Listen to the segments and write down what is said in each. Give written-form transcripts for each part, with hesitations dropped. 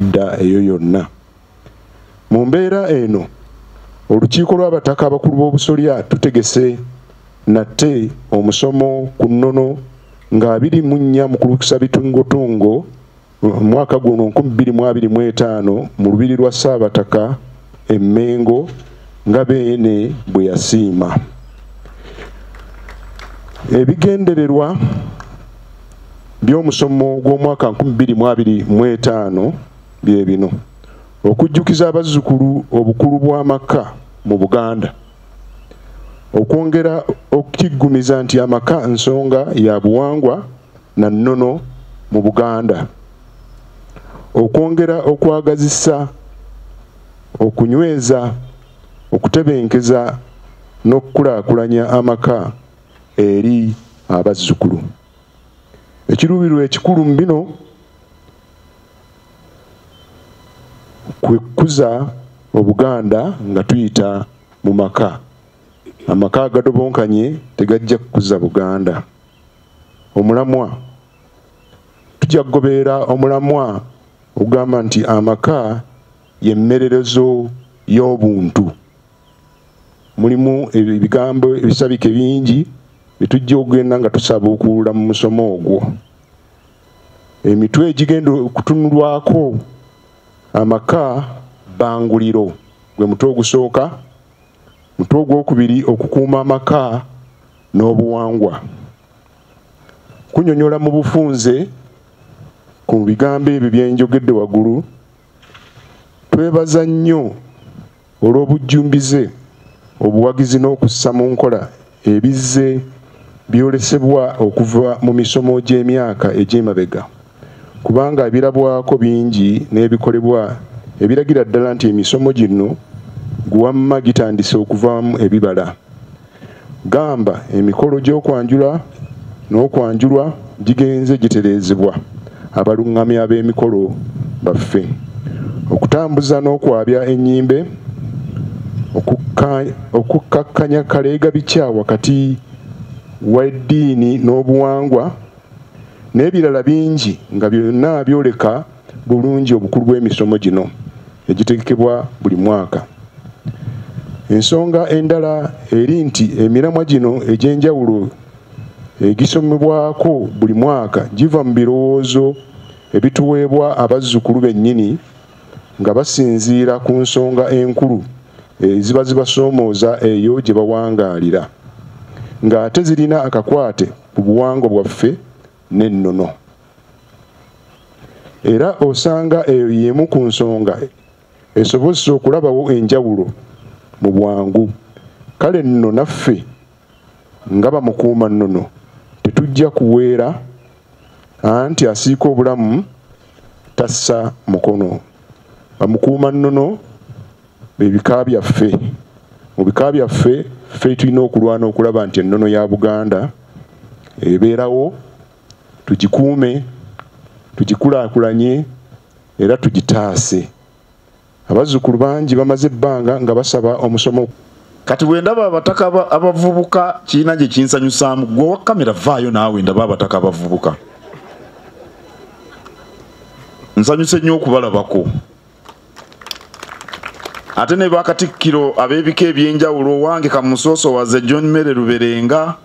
dda eyo yonna. Mu mbeera eno olukiiko lw'abataka abakulu b'obusolya tutegese nate omusomo ku nnono nga 24 mu kulukusa bitungotungo mwaka guno 2025 mu lubiri lwa Ssaabataka e Mengo nga beene bwe yasiima. Ebigendererwa by'omusomo gw'omwaka 2025 bye bino: okujjukiza abazzukulu obukulu bw'amaka mu Buganda, okwongera okiggumiza nti amaka nsonga ya buwangwa na nnono mu Buganda, okwongera okwagazisa, okunyweza, okutebenkeza n'okukulaakulanya amaka eri abazzukulu. Ekiruubirirwa ekikulu mu bino kwekuza Obuganda nga tuyita mu maka. Amaka agadobonkanye tegajja kukuza Buganda. Omulamwa, tujja kugoberera omulamwa ogamba nti amaka y'emmererezo y'obuntu. Mulimu ebigambo ebisabike bingi bitujja okugenda nga tusabuukulula mu musomo ogwo. Emitwe egigenda okutunulwako amaka banguliro gwe mutwe ogusooka. Mutwe ogwokubiri okukuuma amaka n'obuwangwa. Kunyonyola mu bufunze ku bigambo ebyo bye njogedde waggulu. Twebaza nnyo olw'obujjumbize, obuwagizi n'okussa mu nkola ebizze byolesebwa okuva mu misomo gy'emyaka egy'emabega, kubanga ebirabwako bingi n'ebikolebwa ebiragira ddala nti emisomo gino guwamma gitandise okuvaamu ebibala. Gamba emikolo gy'okwanjula n'okwanjulwa gigenze gitereezebwa abaluŋŋamya ab'emikolo baffe. Okutambuza n'okwabya ennyimbe, okukkakkanya kaleega bikya wakati w'eddiini n'obuwangwa n'ebirala bingi nga byonna byoleka bulungi obukulu bw'emisomo gino egitegekebwa buli mwaka. Ensonga endala eri nti emiramwa gino egy'enjawulo egisomebwako buli mwaka giva mu birowoozo ebituweebwa abazzukulu bennyini nga basinziira ku nsonga enkulu eziba zibasoomooza eyo gye bawangaalira, ng'ate zirina akakwate ku buwangwa bwaffe n'ennono. Era osanga eyo y'emu ku nsonga esobozesa okulabawo enjawulo mu bwangu. Kale nno naffe nga bamukuuma nnono tetujja kuweera anti asiika obulamu tassa mukono. Bamukuuma nnono be bika byaffe. Mu bika byaffe ffe tulina okulwana okulaba nti ennono ya Buganda ebeerawo, tugikuume, tugikulaakulanye era tugitaase. Abazzukulu bangi bamaze ebbanga nga basaba omusomo. Kati bwe ndaba abataka abavubuka kiina gye kinsanyusaamu. Gwe wa kamera vaayo naawe ndaba abataka abavubuka. Nsanyuse nnyo okubalabako. Ate ne bakatikkiro ab'ebika eby'enjawulo, owange Kamusooso waze John Mere Luberenga,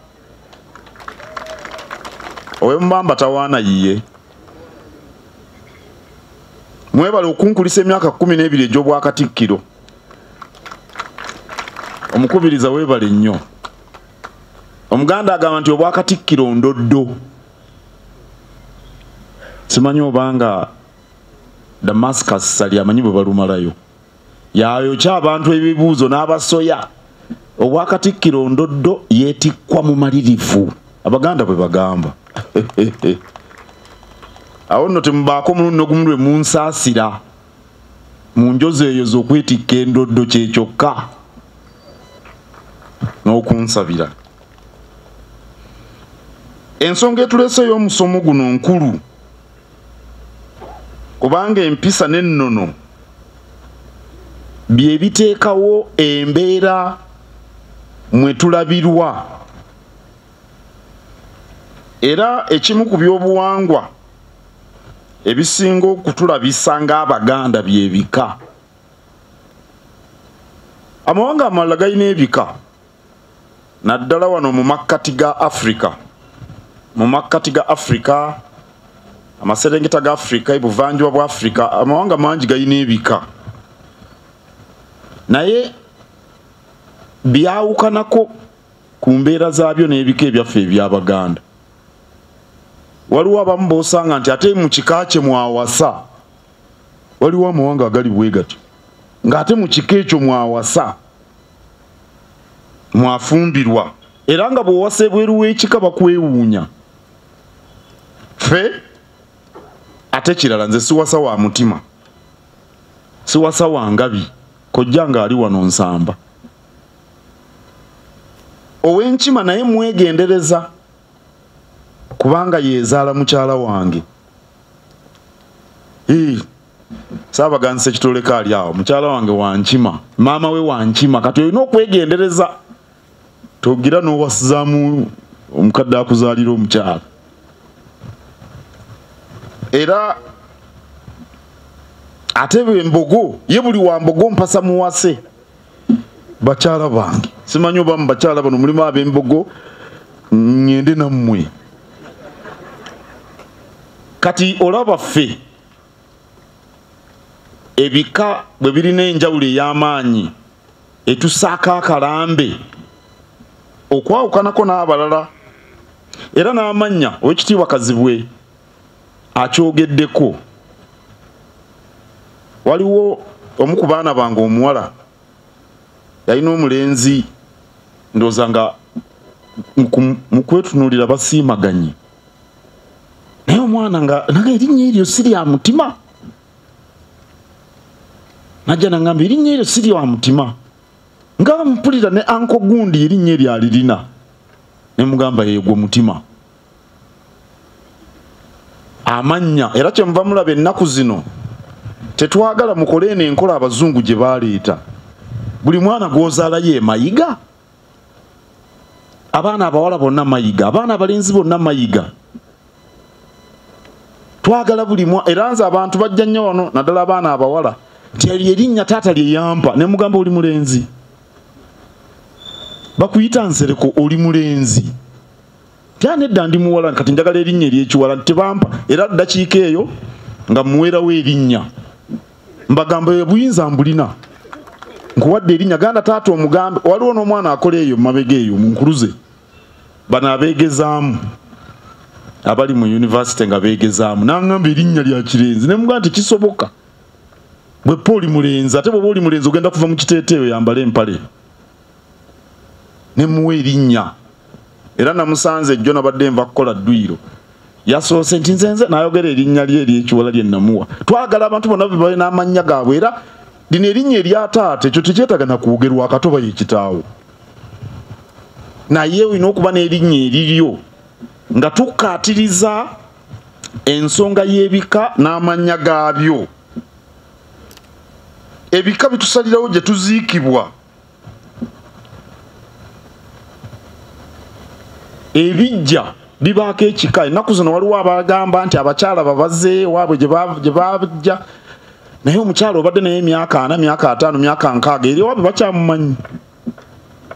ow'Emmamba tawaana yiye. Mwebale okunkulisa emyaka 12 egy'obwakatikkiro. Omukubiriza weebale nnyo. Omuganda agamba nti obwakatikkiro ndoddo. Simanyi obanga Damascus Sali amanyi bwe balumalayo. Yayokya abantu ebibuuzo n'abasoya. Obwakatikkiro ndoddo yeetikkwa mu malirifu. Abaganda bwe bagamba. Awo nno temubaako mulundi gumu lwe munsaasira mu njozi eyo z'okwetikka endoddo kye kyokka n'okunsabira. Ensonga etuleese y'omusomo guno nkulu, kubanga empisa n'ennono bye biteekawo embeera mwe tulabirwa, era ekimu ku byobuwangwa ebisinga okutulabisa ng'Abaganda byebika. Amawanga amalala galina ebika naddala wano mu makkati ga Africa. Mu makkati ga Africa, amaserengeta ga Africa, ebuvanjuba bwa Africa, amawanga mangi galina ebika. Naye byawukanako ku mbeera zaabyo n'ebika ebyaffe eby'Abaganda. Waliwo abamu b'osanga nti ate mu kika kye mwawasa. Waliwo amawanga agali bwe gatyo ng'ate mu kika ekyo mwawasa mwafumbirwa, era nga bw'owasa ebweru w'ekika bakwewuunya. Ffe ate kirala, nze siwasa wa mutima, siwasa wa ngabi, kojja ng'ali wano Nsamba. Ow'Enkima naye mwegendereza kubanga yeezaala mukyala wange. Saabaganzi Ssekitoleka ali awo, mukyala wange wa Nkima, maama we wa Nkima. Kati olina okwegendereza, togira n'owasizaamu omukadde akuzaalira omukyala. Era ate Embogo, ye buli wa Mbogo mpasa muwase bakyala bange. Simanyi oba mu bakyala bano mulimu ab'Embogo, ngende nammwe. Kati olaba ffe ebika bwe birina enjawulo ey'amaanyi etusaako akalambe okwawukanako n'abalala. Era n'amannya Oweekitiibwa Kazibwe akyogeddeko. Waliwo omu ku baana bange omuwala yalina omulenzi, ndowooza nga mu kwetunuulira basiimaganye, naye omwana nga erinnya eryo si lya mutima. Najja nangamba erinnya eryo si lya mutima, nga mpulira ne anko gundi erinnya eryo alirina, ne mugamba yeegwo mutima. Amannya era kyemuva mulaba ennaku zino tetwagala mukole eno enkola Abazungu gye baaleeta. Buli mwana gw'ozaala ye mayiga, abaana abawala bonna mayiga, abaana abalenzi bonna mayiga. Twagala buli era nze abantu bajja nnyo wano naddala abaana abawala nti erinnya taata lye yampa, ne mugamba oli mulenzi. Bakuyita Nsereko, oli mulenzi. Tyane edda ndi muwala kati njagala erinnya ery'ekiwala tebampa, era ddakiika eyo nga muweerawo erinnya. Mbagamba ebuyinza mbulina, nkuwadde erinnya ganda taata omugambe. Waliwo n'omwana akola eyo mabega eyo mu nkuluze, bano abeegezaamu abali mu university nga beegezaamu, n'angamba erinnya lya Kirenzi. Ne mugamba nti kisoboka, bwe oli mulenzi, ate bw'oba oli mulenzi ogenda kuva mu kiteeteeyo yambale empale. Ne muwa erinnya. Era namusanze jjo nabadde nva kukola dduyiro, yasoose nti nzenze n'ayogera erinnya lye ery'ekiwala lye namuwa. Twagala abantu bonna babe n'amannya gaabwe, era lino erinnya erya taata ekyo tekyetaaga na kuwogerwa akatoba y'ekitaawo. Naye olina okuba n'erinnya eriryo nga tukkaatiriza ensonga y'ebika n'amannya gaabyo. Ebika bitusalirawo gye tuziikibwa. Ebijja bibaako ekika. Ennaku zino waliwo abagamba nti abakyala babaze waabwe gye bajja, naye omukyala obadde naye emyaka 4, myaka 5, myaka 6 eri waabwe bakyamumanyi.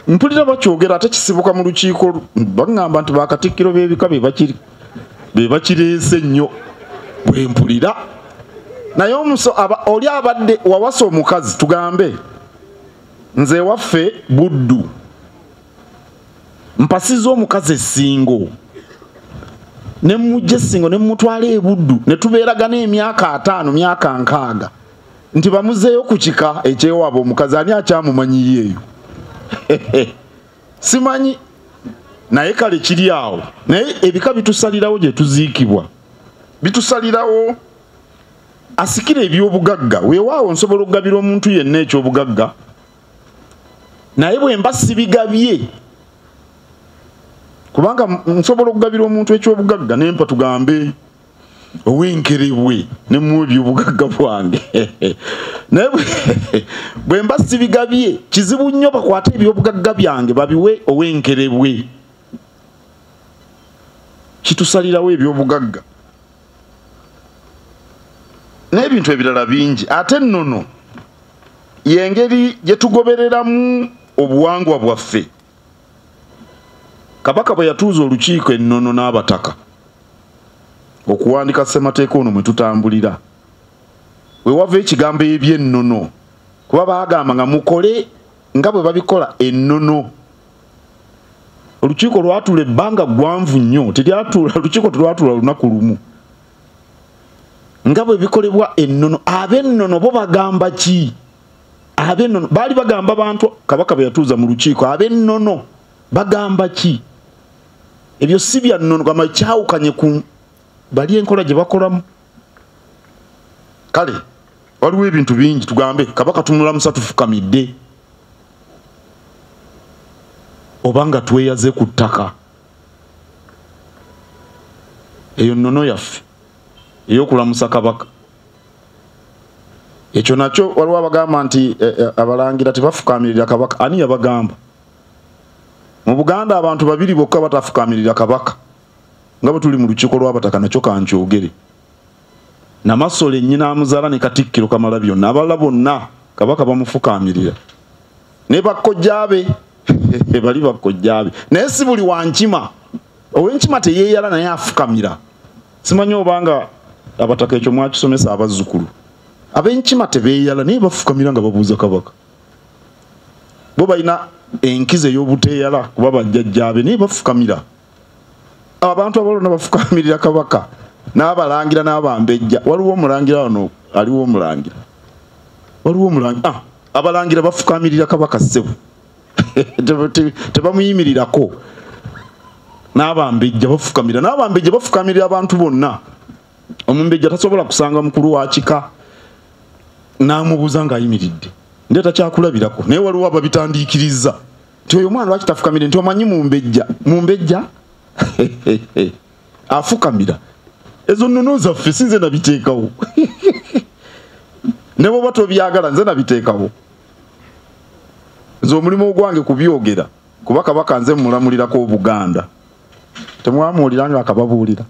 Mpulira bakyogera ate kisibuka mu lukiiko, bagamba nti bakatikkiro b'ebika be bakireese nnyo bwe mpulira. Naye oli abadde wawasa omukazi, tugambe nze waffe Buddu mpasiza omukazi essingo, ne mujja essingo ne mutwala e Buddu, ne tubeeragana emyaka 5, myaka 6, nti bamuzeeyo ku kika ekyewaabwe omukazi ani akyamumanyiyo eyo? Simanyi. Naye kale kiri awo. Naye ebika bitusalirawo gye tuziikibwa, bitusalirawo asikira eby'obugagga. Weewaawo nsobola okugabira omuntu yenna eky'obugagga, naye bwe mba sibigabye, kubanga nsobola okugabira omuntu eky'obugagga nempa tugambe Ow'Enkerebwe ne mu eby'obugagga bwange. Naye bwe mba sibigabye, kizibu nnyo bakwate eby'obugagga byange babiwe Ow'Enkerebwe. Kitusalirawo eby'obugagga. n'ebintu ebirala bingi ate nnono yengeri gye tugobereramu obuwangwa bwaffe. Kabaka bwe yatuuza olukiiko ennono n'abataka okuwandika ssemateeka ono mwe tutambulira we wava ekigambo eby'ennono kuba baagamba nga mukole nga bwe babikola ennono. Olukiiko lwatula ebbanga gwanvu nnyo olukiiko telwatula lunaku lumu nga bwe bikolebwa ennono. Ab'ennono bo bagamba ki? Ab'ennono baali bagamba bantu kabaka bwe yatuuza mu lukiiko ab'ennono bagamba ki? Ebyo si bya nnono gama kyawukanye ku bali enkola gye bakolamu. Kale waliwo ebintu bingi tugambe kabaka tumulamusa tufukamidde obanga tweyaze ku ttaka eyo nnono yaffe ey'okulamusa kabaka. Ekyo nakyo waliwo abagamba nti abalangira tebafukamirira kabaka. Ani yabagamba? Mu Buganda abantu babiri bokka batafukamirira kabaka nga bwe tuli mu lukiiko lw'abataka. Nakyo kankyogere. Namasole nnyina amuzaala ne Katikkiro Kamalabyonna abalala bonna kabaka bamufukamirira ne bakkojjaabe bali bakkojjaabe naye si buli wankima. Ow'enkima teyeeyala naye afukamira. Simanyi obanga abataka ekyo mwakisomesa abazzukulu. Ab'enkima tebeeyala naye bafukamira nga babuuza kabaka. Bo balina enkizo ey'obuteeyala kuba bajjajjaabe naye bafukamira. Abantu abalona bafukamirira kabaka n'abalangira n'abambejja. Waliwo omulangira wano aliwo omulangira. Waliwo omulangira. Abalangira bafukamirira kabaka ssebo. Tebamuyimirirako. N'abambejja bafukamira. N'abambejja bafukamirira abantu bonna. Omumbejja tasobola kusanga mukulu wa kika n'amubuuza ng'ayimiridde. Ndeeta kyakulabirako. Naye waliwo ababitandiikiriza. Nti oyo omwana lwaki tafukamire nti omanyi mumbejja. Mumbejja afukamira. Ezo nnono zaffe si nze nabiteekawo. Ne bw'oba tobyagala nze nabiteekawo. Nze omulimu ogwange kubyogera kuba kabaka nze mulamulirako Obuganda. Temwamuwulira nga akababuulira.